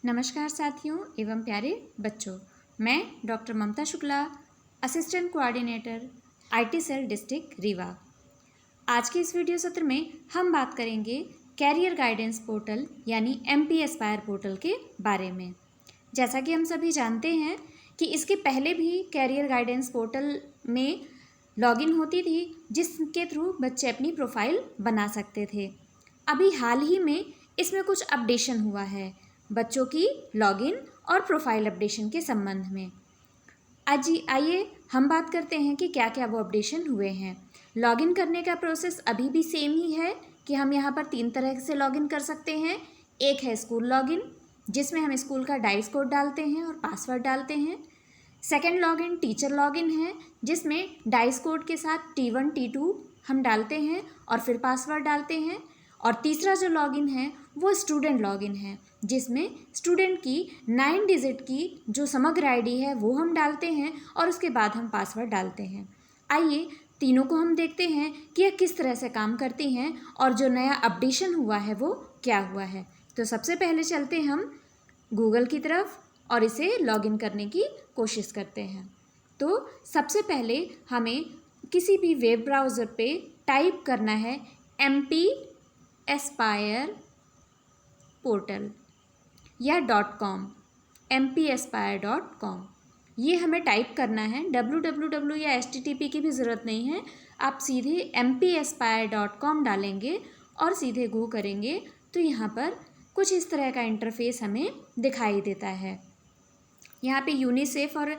नमस्कार साथियों एवं प्यारे बच्चों, मैं doctor Mamta Shukla, assistant coordinator IT cell district Rewa. आज के इस वीडियो सत्र में हम बात करेंगे कैरियर गाइडेंस पोर्टल यानी एमपी एस्पायर पोर्टल के बारे में। जैसा कि हम सभी जानते हैं कि इसके पहले भी कैरियर गाइडेंस पोर्टल में लॉगिन होती थी, जिसके थ्रू बच्चे अपनी प्रोफाइल बना सकते थे। अभी हाल ही में इसमें कुछ अपडेशन हुआ है बच्चों की लॉगिन और प्रोफाइल अपडेशन के संबंध में। आज आइए हम बात करते हैं कि क्या क्या वो अपडेशन हुए हैं। लॉगिन करने का प्रोसेस अभी भी सेम ही है कि हम यहाँ पर 3 तरह से लॉगिन कर सकते हैं। एक है स्कूल लॉगिन, जिसमें हम स्कूल का डाइस कोड डालते हैं और पासवर्ड डालते हैं। सेकेंड लॉगिन टीचर लॉगिन है, जिसमें डाइस कोड के साथ T1 T2 हम डालते हैं और फिर पासवर्ड डालते हैं। और तीसरा जो लॉगिन है वो स्टूडेंट लॉगिन है, जिसमें स्टूडेंट की 9 डिजिट की जो समग्र आईडी है वो हम डालते हैं और उसके बाद हम पासवर्ड डालते हैं। आइए तीनों को हम देखते हैं कि यह किस तरह से काम करती हैं और जो नया अपडेशन हुआ है वो क्या हुआ है। तो सबसे पहले चलते हम गूगल की तरफ और इसे लॉगिन करने की कोशिश करते हैं। तो सबसे पहले हमें किसी भी वेब ब्राउज़र पे टाइप करना है MP एस्पायर पोर्टल या .com, mpAspire.com। ये हमें टाइप करना है। www या http की भी ज़रूरत नहीं है, आप सीधे mpAspire.com डालेंगे और सीधे गो करेंगे तो यहाँ पर कुछ इस तरह का इंटरफेस हमें दिखाई देता है। यहाँ पे यूनिसेफ और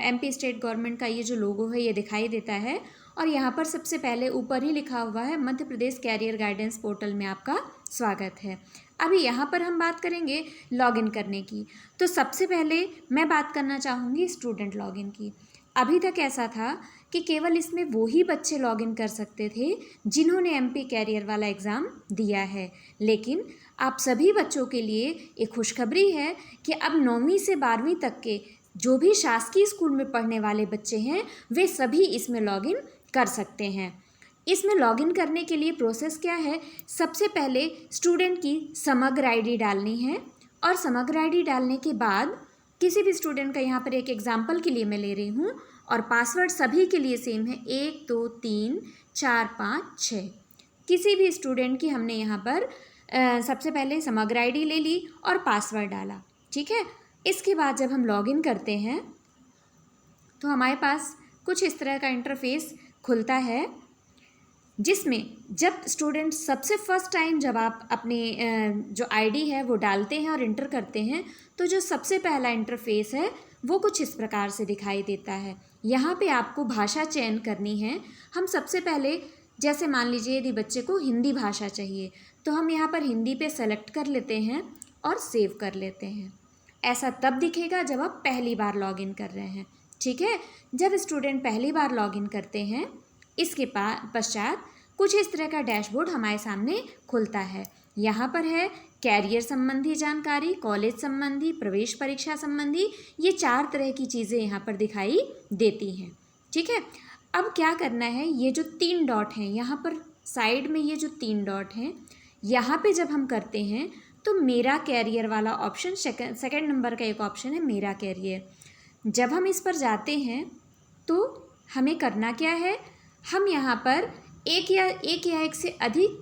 MP स्टेट गवर्नमेंट का ये जो लोगो है ये दिखाई देता है और यहाँ पर सबसे पहले ऊपर ही लिखा हुआ है Madhya Pradesh career guidance portal में आपका स्वागत है। अभी यहाँ पर हम बात करेंगे लॉगिन करने की। तो सबसे पहले मैं बात करना चाहूँगी स्टूडेंट लॉगिन की। अभी तक ऐसा था कि केवल इसमें वो ही बच्चे लॉगिन कर सकते थे जिन्होंने MP कैरियर वाला एग्ज़ाम दिया है, लेकिन आप सभी बच्चों के लिए एक खुशखबरी है कि अब 9वीं से 12वीं तक के जो भी शासकीय स्कूल में पढ़ने वाले बच्चे हैं वे सभी इसमें लॉगिन कर सकते हैं। इसमें लॉगिन करने के लिए प्रोसेस क्या है? सबसे पहले स्टूडेंट की समग्र आईडी डालनी है और समग्र आईडी डालने के बाद किसी भी स्टूडेंट का, यहाँ पर एक एग्जाम्पल के लिए मैं ले रही हूँ, और पासवर्ड सभी के लिए सेम है 1 2 3 4 5 6। किसी भी स्टूडेंट की हमने यहाँ पर सबसे पहले समग्र आईडी ले ली और पासवर्ड डाला, ठीक है। इसके बाद जब हम लॉगिन करते हैं तो हमारे पास कुछ इस तरह का इंटरफेस खुलता है, जिसमें जब स्टूडेंट सबसे फर्स्ट टाइम जब आप अपने जो आईडी है वो डालते हैं और इंटर करते हैं तो जो सबसे पहला इंटरफेस है वो कुछ इस प्रकार से दिखाई देता है। यहाँ पे आपको भाषा चयन करनी है। हम सबसे पहले, जैसे मान लीजिए यदि बच्चे को हिंदी भाषा चाहिए तो हम यहाँ पर हिंदी पे सेलेक्ट कर लेते हैं और सेव कर लेते हैं। ऐसा तब दिखेगा जब आप पहली बार लॉगिन कर रहे हैं, ठीक है। जब स्टूडेंट पहली बार लॉगिन करते हैं, इसके पश्चात कुछ इस तरह का डैशबोर्ड हमारे सामने खुलता है। यहाँ पर है कैरियर संबंधी जानकारी, कॉलेज संबंधी, प्रवेश परीक्षा संबंधी, ये 4 तरह की चीज़ें यहाँ पर दिखाई देती हैं, ठीक है। अब क्या करना है, ये जो 3 डॉट हैं यहाँ पर साइड में, ये जो 3 डॉट हैं यहाँ पे जब हम करते हैं तो मेरा कैरियर वाला ऑप्शन, सेकंड नंबर का एक ऑप्शन है मेरा कैरियर। जब हम इस पर जाते हैं तो हमें करना क्या है, हम यहाँ पर एक या एक से अधिक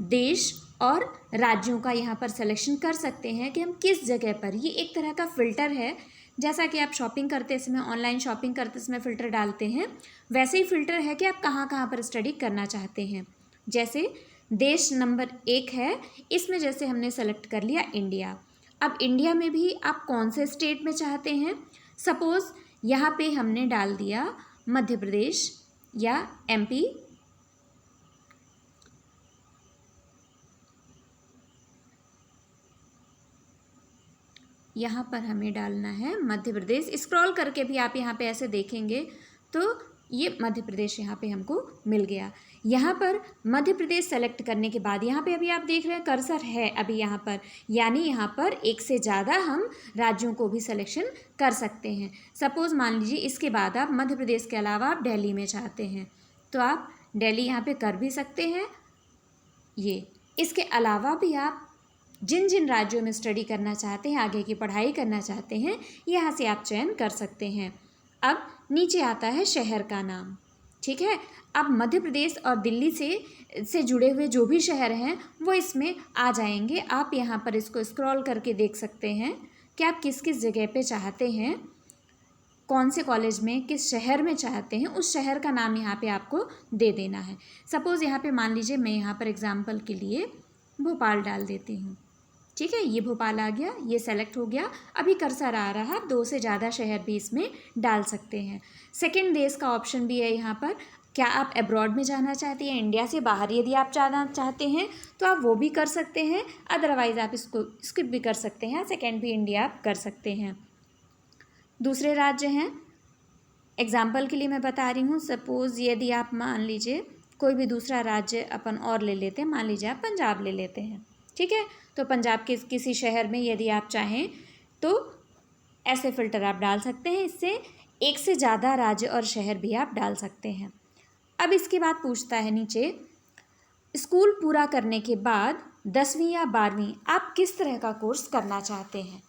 देश और राज्यों का यहाँ पर सिलेक्शन कर सकते हैं कि हम किस जगह पर। ये एक तरह का फ़िल्टर है, जैसा कि आप शॉपिंग करते समय, ऑनलाइन शॉपिंग करते समय फ़िल्टर डालते हैं, वैसे ही फ़िल्टर है कि आप कहाँ कहाँ पर स्टडी करना चाहते हैं। जैसे देश नंबर 1 है, इसमें जैसे हमने सेलेक्ट कर लिया इंडिया। अब इंडिया में भी आप कौन से स्टेट में चाहते हैं, सपोज़ यहाँ पे हमने डाल दिया मध्य प्रदेश या MP। यहाँ पर हमें डालना है मध्य प्रदेश। स्क्रॉल करके भी आप यहाँ पे ऐसे देखेंगे तो ये मध्य प्रदेश यहाँ पे हमको मिल गया। यहाँ पर मध्य प्रदेश सेलेक्ट करने के बाद यहाँ पे अभी आप देख रहे हैं कर्सर है अभी यहाँ पर, यानी यहाँ पर एक से ज़्यादा हम राज्यों को भी सिलेक्शन कर सकते हैं। सपोज़ मान लीजिए इसके बाद आप मध्य प्रदेश के अलावा आप दिल्ली में चाहते हैं तो आप दिल्ली यहाँ पे कर भी सकते हैं। ये इसके अलावा भी आप जिन जिन राज्यों में स्टडी करना चाहते हैं, आगे की पढ़ाई करना चाहते हैं, यहाँ से आप चयन कर सकते हैं। अब नीचे आता है शहर का नाम, ठीक है। अब मध्य प्रदेश और दिल्ली से जुड़े हुए जो भी शहर हैं वो इसमें आ जाएंगे। आप यहाँ पर इसको स्क्रॉल करके देख सकते हैं कि आप किस किस जगह पे चाहते हैं, कौन से कॉलेज में, किस शहर में चाहते हैं, उस शहर का नाम यहाँ पे आपको दे देना है। सपोज़ यहाँ पे मान लीजिए मैं यहाँ पर एग्जाम्पल के लिए भोपाल डाल देती हूँ, ठीक है। ये भोपाल आ गया, ये सेलेक्ट हो गया। अभी कर्सर आ रहा, 2 से ज़्यादा शहर भी इसमें डाल सकते हैं। सेकंड देश का ऑप्शन भी है यहाँ पर। क्या आप अब्रॉड में जाना चाहते हैं, इंडिया से बाहर यदि आप जाना चाहते हैं तो आप वो भी कर सकते हैं, अदरवाइज़ आप इसको स्किप भी कर सकते हैं, सेकेंड भी इंडिया आप कर सकते हैं। दूसरे राज्य हैं, एग्जाम्पल के लिए मैं बता रही हूँ। सपोज़ यदि आप मान लीजिए कोई भी दूसरा राज्य अपन और ले लेते हैं, मान लीजिए आप पंजाब ले लेते हैं, ठीक है। तो पंजाब के किसी शहर में यदि आप चाहें तो ऐसे फ़िल्टर आप डाल सकते हैं। इससे 1 से ज़्यादा राज्य और शहर भी आप डाल सकते हैं। अब इसके बाद पूछता है नीचे, स्कूल पूरा करने के बाद 10वीं या 12वीं आप किस तरह का कोर्स करना चाहते हैं।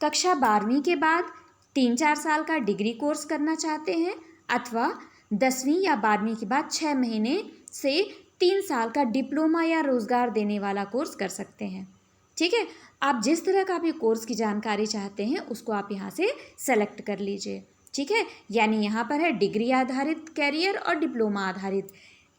कक्षा 12वीं के बाद 3-4 साल का डिग्री कोर्स करना चाहते हैं, अथवा 10वीं या 12वीं के बाद 6 महीने से 3 साल का डिप्लोमा या रोज़गार देने वाला कोर्स कर सकते हैं, ठीक है। आप जिस तरह का भी कोर्स की जानकारी चाहते हैं उसको आप यहाँ से सेलेक्ट कर लीजिए, ठीक है। यानी यहाँ पर है डिग्री आधारित कैरियर और डिप्लोमा आधारित।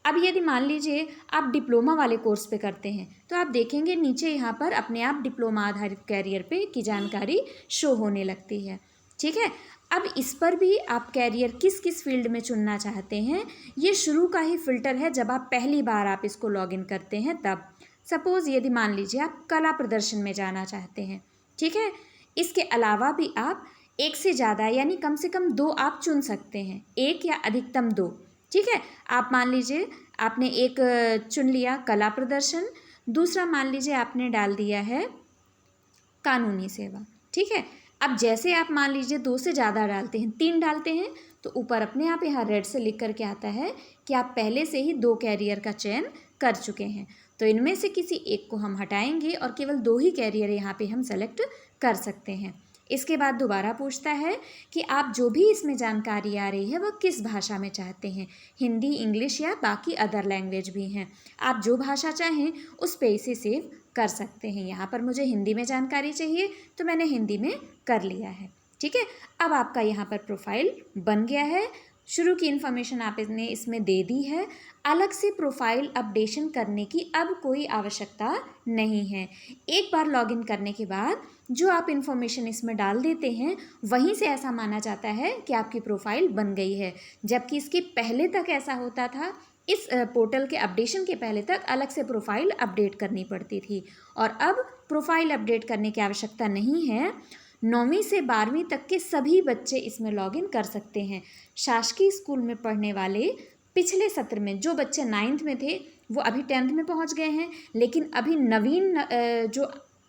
अब यदि मान लीजिए आप डिप्लोमा वाले कोर्स पे करते हैं तो आप देखेंगे नीचे यहाँ पर अपने आप डिप्लोमा आधारित कैरियर पे की जानकारी शो होने लगती है, ठीक है। अब इस पर भी आप कैरियर किस किस फील्ड में चुनना चाहते हैं, ये शुरू का ही फ़िल्टर है जब आप पहली बार आप इसको लॉगिन करते हैं तब। सपोज़ यदि मान लीजिए आप कला प्रदर्शन में जाना चाहते हैं, ठीक है। इसके अलावा भी आप 1 से ज़्यादा यानी कम से कम 2 आप चुन सकते हैं, 1 या अधिकतम 2, ठीक है। आप मान लीजिए आपने एक चुन लिया कला प्रदर्शन, दूसरा मान लीजिए आपने डाल दिया है कानूनी सेवा, ठीक है। अब जैसे आप मान लीजिए 2 से ज़्यादा डालते हैं, 3 डालते हैं, तो ऊपर अपने आप यहाँ रेड से लिख करके आता है कि आप पहले से ही 2 कैरियर का चयन कर चुके हैं। तो इनमें से किसी एक को हम हटाएंगे और केवल 2 ही कैरियर यहाँ पे हम सेलेक्ट कर सकते हैं। इसके बाद दोबारा पूछता है कि आप जो भी इसमें जानकारी आ रही है वह किस भाषा में चाहते हैं, हिंदी, इंग्लिश या बाकी अदर लैंग्वेज भी हैं। आप जो भाषा चाहें उस पे इसे सेव कर सकते हैं। यहाँ पर मुझे हिंदी में जानकारी चाहिए तो मैंने हिंदी में कर लिया है, ठीक है। अब आपका यहाँ पर प्रोफाइल बन गया है, शुरू की इन्फॉर्मेशन आपने इसमें दे दी है। अलग से प्रोफाइल अपडेशन करने की अब कोई आवश्यकता नहीं है। एक बार लॉगिन करने के बाद जो आप इन्फॉर्मेशन इसमें डाल देते हैं वहीं से ऐसा माना जाता है कि आपकी प्रोफाइल बन गई है, जबकि इसके पहले तक ऐसा होता था। इस पोर्टल के अपडेशन के पहले तक अलग से प्रोफाइल अपडेट करनी पड़ती थी और अब प्रोफाइल अपडेट करने की आवश्यकता नहीं है। 9वीं से 12वीं तक के सभी बच्चे इसमें लॉगिन कर सकते हैं। शासकीय स्कूल में पढ़ने वाले पिछले सत्र में जो बच्चे 9th में थे वो अभी 10th में पहुंच गए हैं, लेकिन अभी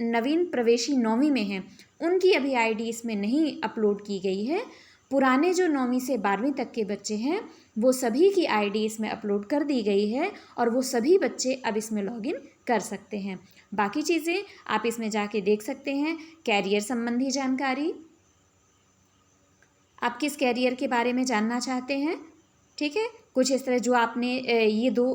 नवीन प्रवेशी 9वीं में हैं उनकी अभी आईडी इसमें नहीं अपलोड की गई है। पुराने जो 9वीं से 12वीं तक के बच्चे हैं वो सभी की आईडी इसमें अपलोड कर दी गई है और वो सभी बच्चे अब इसमें लॉगिन कर सकते हैं। बाकी चीज़ें आप इसमें जाके देख सकते हैं। कैरियर संबंधी जानकारी, आप किस कैरियर के बारे में जानना चाहते हैं, ठीक है। कुछ इस तरह जो आपने ये 2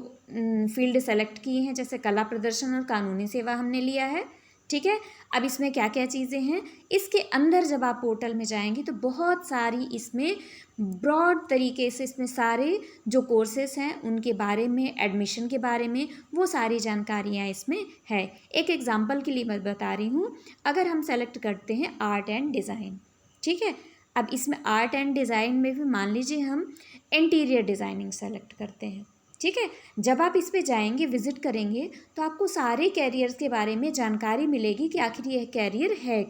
फील्ड सेलेक्ट किए हैं, जैसे कला प्रदर्शन और कानूनी सेवा हमने लिया है, ठीक है। अब इसमें क्या क्या चीज़ें हैं, इसके अंदर जब आप पोर्टल में जाएंगे तो बहुत सारी इसमें ब्रॉड तरीके से इसमें सारे जो कोर्सेस हैं उनके बारे में, एडमिशन के बारे में, वो सारी जानकारियाँ इसमें है। एक एग्जांपल के लिए मैं बता रही हूँ, अगर हम सेलेक्ट करते हैं आर्ट एंड डिज़ाइन, ठीक है। अब इसमें आर्ट एंड डिज़ाइन में भी मान लीजिए हम इंटीरियर डिज़ाइनिंग सेलेक्ट करते हैं, ठीक है। जब आप इस पे जाएंगे, विज़िट करेंगे, तो आपको सारे कैरियर्स के बारे में जानकारी मिलेगी कि आखिर यह कैरियर है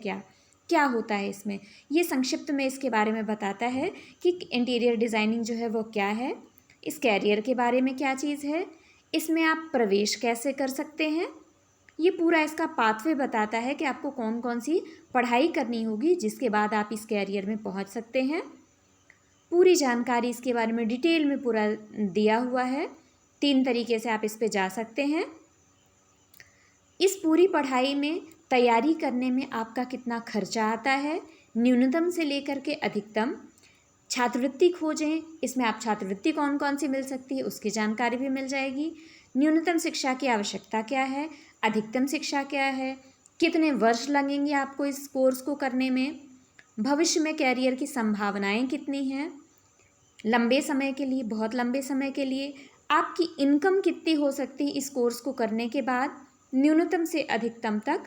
क्या होता है इसमें। ये संक्षिप्त में इसके बारे में बताता है कि इंटीरियर डिज़ाइनिंग जो है वो क्या है, इस कैरियर के बारे में क्या चीज़ है, इसमें आप प्रवेश कैसे कर सकते हैं, ये पूरा इसका पाथवे बताता है कि आपको कौन कौन सी पढ़ाई करनी होगी जिसके बाद आप इस कैरियर में पहुंच सकते हैं। पूरी जानकारी इसके बारे में डिटेल में पूरा दिया हुआ है। 3 तरीके से आप इस पे जा सकते हैं। इस पूरी पढ़ाई में तैयारी करने में आपका कितना खर्चा आता है, न्यूनतम से लेकर के अधिकतम। छात्रवृत्ति खोजें, इसमें आप छात्रवृत्ति कौन कौन सी मिल सकती है उसकी जानकारी भी मिल जाएगी। न्यूनतम शिक्षा की आवश्यकता क्या है, अधिकतम शिक्षा क्या है, कितने वर्ष लगेंगे आपको इस कोर्स को करने में, भविष्य में कैरियर की संभावनाएं कितनी हैं, लंबे समय के लिए, बहुत लंबे समय के लिए आपकी इनकम कितनी हो सकती है इस कोर्स को करने के बाद, न्यूनतम से अधिकतम तक,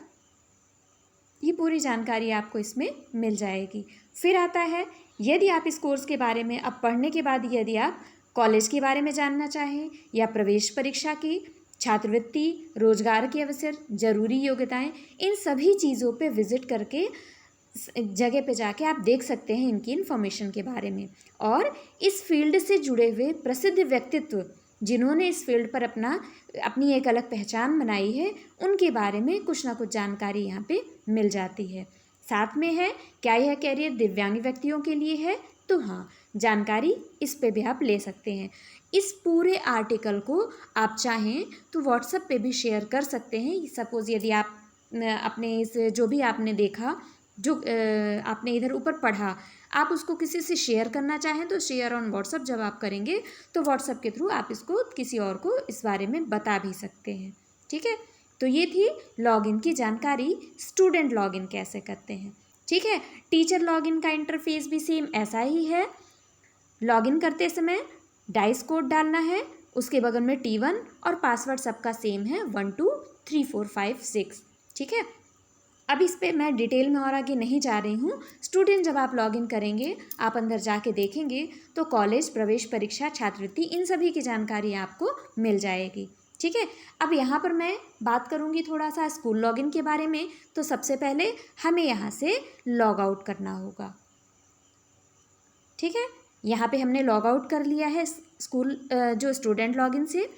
ये पूरी जानकारी आपको इसमें मिल जाएगी। फिर आता है, यदि आप इस कोर्स के बारे में अब पढ़ने के बाद यदि आप कॉलेज के बारे में जानना चाहें या प्रवेश परीक्षा की, छात्रवृत्ति, रोजगार के अवसर, जरूरी योग्यताएं, इन सभी चीज़ों पे विजिट करके जगह पे जाके आप देख सकते हैं इनकी इन्फॉर्मेशन के बारे में। और इस फील्ड से जुड़े हुए प्रसिद्ध व्यक्तित्व जिन्होंने इस फील्ड पर अपनी एक अलग पहचान बनाई है, उनके बारे में कुछ ना कुछ जानकारी यहाँ पे मिल जाती है। साथ में है, क्या यह कैरियर दिव्यांग व्यक्तियों के लिए है, तो हाँ, जानकारी इस पे भी आप ले सकते हैं। इस पूरे आर्टिकल को आप चाहें तो व्हाट्सएप पे भी शेयर कर सकते हैं। सपोज़ यदि आप अपने इस जो भी आपने देखा, जो आपने इधर ऊपर पढ़ा, आप उसको किसी से शेयर करना चाहें तो शेयर ऑन व्हाट्सएप जब आप करेंगे तो व्हाट्सएप के थ्रू आप इसको किसी और को इस बारे में बता भी सकते हैं। ठीक है, तो ये थी लॉगिन की जानकारी, स्टूडेंट लॉगिन कैसे करते हैं। ठीक है, टीचर लॉगिन का इंटरफेस भी सेम ऐसा ही है। लॉगिन करते समय डाइस कोड डालना है, उसके बगल में T1 और पासवर्ड सबका सेम है 1 2 3 4 5 6। ठीक है, अब इस पे मैं डिटेल में और आगे नहीं जा रही हूँ। स्टूडेंट जब आप लॉगिन करेंगे, आप अंदर जाके देखेंगे तो कॉलेज, प्रवेश परीक्षा, छात्रवृत्ति, इन सभी की जानकारी आपको मिल जाएगी। ठीक है, अब यहाँ पर मैं बात करूँगी थोड़ा सा स्कूल लॉगिन के बारे में। तो सबसे पहले हमें यहाँ से लॉग आउट करना होगा। ठीक है, यहाँ पे हमने लॉग आउट कर लिया है स्कूल जो स्टूडेंट लॉगिन से।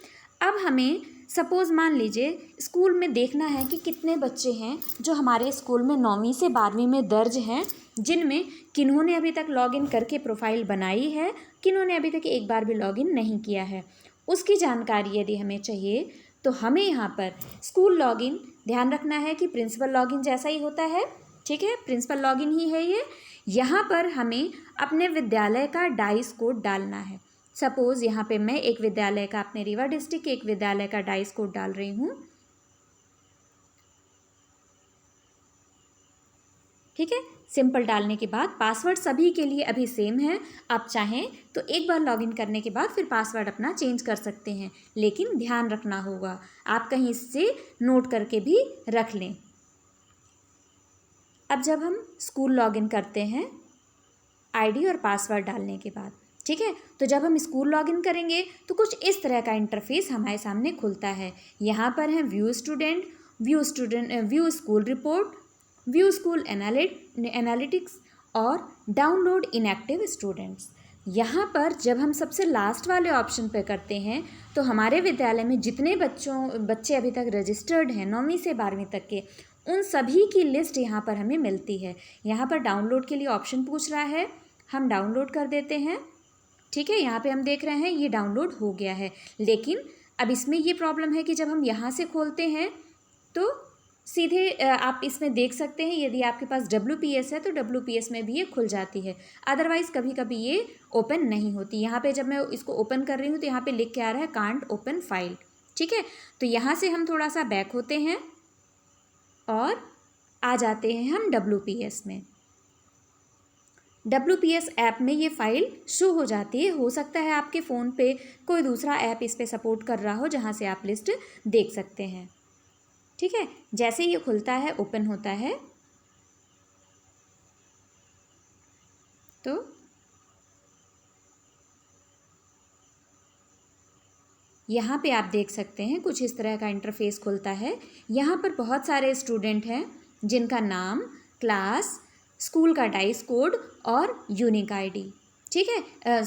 अब हमें सपोज़ मान लीजिए स्कूल में देखना है कि कितने बच्चे हैं जो हमारे स्कूल में 9वीं से 12वीं में दर्ज हैं, जिनमें किन्होंने अभी तक लॉगिन करके प्रोफाइल बनाई है, किन्होंने अभी तक एक बार भी लॉगिन नहीं किया है। उसकी जानकारी यदि हमें चाहिए तो हमें यहाँ पर स्कूल लॉगिन, ध्यान रखना है कि प्रिंसिपल लॉगिन जैसा ही होता है। ठीक है, प्रिंसिपल लॉगिन ही है ये। यहाँ पर हमें अपने विद्यालय का डाइस कोड डालना है। सपोज़ यहाँ पे मैं एक विद्यालय का, अपने रीवा डिस्ट्रिक्ट के एक विद्यालय का डाइस कोड डाल रही हूँ। ठीक है, सिंपल डालने के बाद पासवर्ड सभी के लिए अभी सेम है। आप चाहें तो एक बार लॉगिन करने के बाद फिर पासवर्ड अपना चेंज कर सकते हैं, लेकिन ध्यान रखना होगा, आप कहीं इससे नोट करके भी रख लें। अब जब हम स्कूल लॉगिन करते हैं आईडी और पासवर्ड डालने के बाद, ठीक है, तो जब हम स्कूल लॉगिन करेंगे तो कुछ इस तरह का इंटरफेस हमारे सामने खुलता है। यहाँ पर है view student, view school report, view school analytics और डाउनलोड इनएक्टिव स्टूडेंट्स। यहाँ पर जब हम सबसे लास्ट वाले ऑप्शन पर करते हैं तो हमारे विद्यालय में जितने बच्चे अभी तक रजिस्टर्ड हैं 9वीं से 12वीं तक के, उन सभी की लिस्ट यहाँ पर हमें मिलती है। यहाँ पर डाउनलोड के लिए ऑप्शन पूछ रहा है, हम डाउनलोड कर देते हैं। ठीक है, यहाँ पे हम देख रहे हैं ये डाउनलोड हो गया है, लेकिन अब इसमें ये प्रॉब्लम है कि जब हम यहाँ से खोलते हैं तो सीधे आप इसमें देख सकते हैं, यदि आपके पास WPS है तो WPS में भी ये खुल जाती है, अदरवाइज़ कभी कभी ये ओपन नहीं होती। यहाँ पे जब मैं इसको ओपन कर रही हूँ तो यहाँ पे लिख के आ रहा है कांट ओपन फाइल। ठीक है, तो यहाँ से हम थोड़ा सा बैक होते हैं और आ जाते हैं हम WPS में। WPS ऐप में ये फ़ाइल शो हो जाती है। हो सकता है आपके फ़ोन पे कोई दूसरा ऐप इस पे सपोर्ट कर रहा हो जहाँ से आप लिस्ट देख सकते हैं। ठीक है, जैसे ये खुलता है, ओपन होता है, तो यहाँ पे आप देख सकते हैं कुछ इस तरह का इंटरफेस खुलता है। यहाँ पर बहुत सारे स्टूडेंट हैं जिनका नाम, क्लास, स्कूल का डाइस कोड और यूनिक आईडी, ठीक है,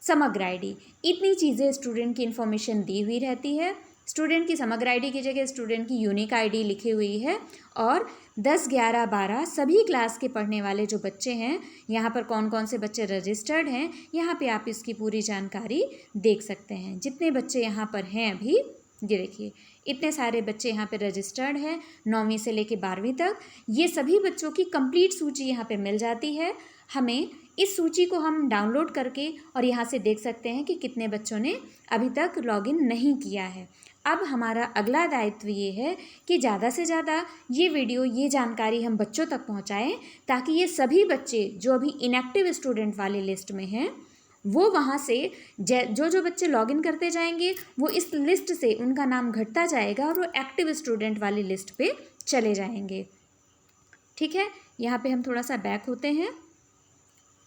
समग्र आईडी, इतनी चीज़ें स्टूडेंट की इन्फॉर्मेशन दी हुई रहती है। स्टूडेंट की समग्र आईडी की जगह स्टूडेंट की यूनिक आईडी लिखी हुई है और 10, 11, 12 सभी क्लास के पढ़ने वाले जो बच्चे हैं, यहाँ पर कौन कौन से बच्चे रजिस्टर्ड हैं, यहाँ पे आप इसकी पूरी जानकारी देख सकते हैं। जितने बच्चे यहाँ पर हैं अभी ये देखिए इतने सारे बच्चे यहाँ पे रजिस्टर्ड हैं 9वीं से लेके 12वीं तक। ये सभी बच्चों की कंप्लीट सूची यहाँ पे मिल जाती है हमें। इस सूची को हम डाउनलोड करके और यहाँ से देख सकते हैं कि कितने बच्चों ने अभी तक लॉगिन नहीं किया है। अब हमारा अगला दायित्व ये है कि ज़्यादा से ज़्यादा ये वीडियो, ये जानकारी हम बच्चों तक पहुँचाएँ, ताकि ये सभी बच्चे जो अभी इनएक्टिव स्टूडेंट वाली लिस्ट में हैं वो वहाँ से जो जो बच्चे लॉगिन करते जाएंगे वो इस लिस्ट से उनका नाम घटता जाएगा और वो एक्टिव स्टूडेंट वाली लिस्ट पे चले जाएंगे। ठीक है, यहाँ पे हम थोड़ा सा बैक होते हैं।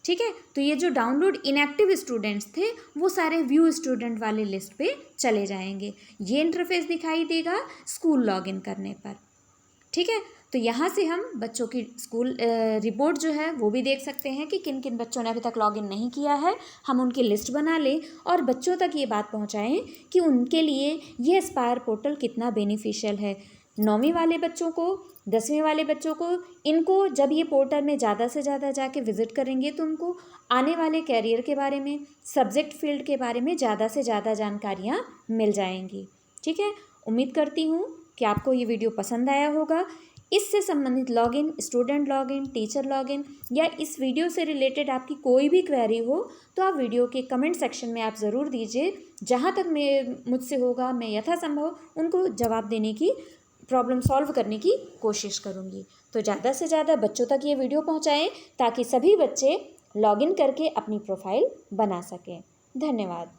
ठीक है, तो ये जो डाउनलोड इनएक्टिव स्टूडेंट्स थे वो सारे व्यू स्टूडेंट वाले लिस्ट पे चले जाएंगे। ये इंटरफेस दिखाई देगा स्कूल लॉगिन करने पर। ठीक है, तो यहाँ से हम बच्चों की स्कूल रिपोर्ट जो है वो भी देख सकते हैं कि किन किन बच्चों ने अभी तक लॉगिन नहीं किया है। हम उनकी लिस्ट बना लें और बच्चों तक ये बात पहुँचाएँ कि उनके लिए ये एस्पायर पोर्टल कितना बेनिफिशियल है। 9वीं वाले बच्चों को, 10वीं वाले बच्चों को, इनको जब ये पोर्टल में ज़्यादा से ज़्यादा जाके विज़िट करेंगे तो उनको आने वाले कैरियर के बारे में, सब्जेक्ट फील्ड के बारे में ज़्यादा से ज़्यादा जानकारियाँ मिल जाएंगी। ठीक है, उम्मीद करती हूँ कि आपको ये वीडियो पसंद आया होगा। इससे संबंधित login, student login, teacher login या इस वीडियो से रिलेटेड आपकी कोई भी क्वेरी हो तो आप वीडियो के कमेंट सेक्शन में आप ज़रूर दीजिए। जहाँ तक मुझसे होगा मैं यथासंभव उनको जवाब देने की, प्रॉब्लम सॉल्व करने की कोशिश करूँगी। तो ज़्यादा से ज़्यादा बच्चों तक ये वीडियो पहुँचाएँ ताकि सभी बच्चे लॉगिन करके अपनी प्रोफाइल बना सकें। धन्यवाद।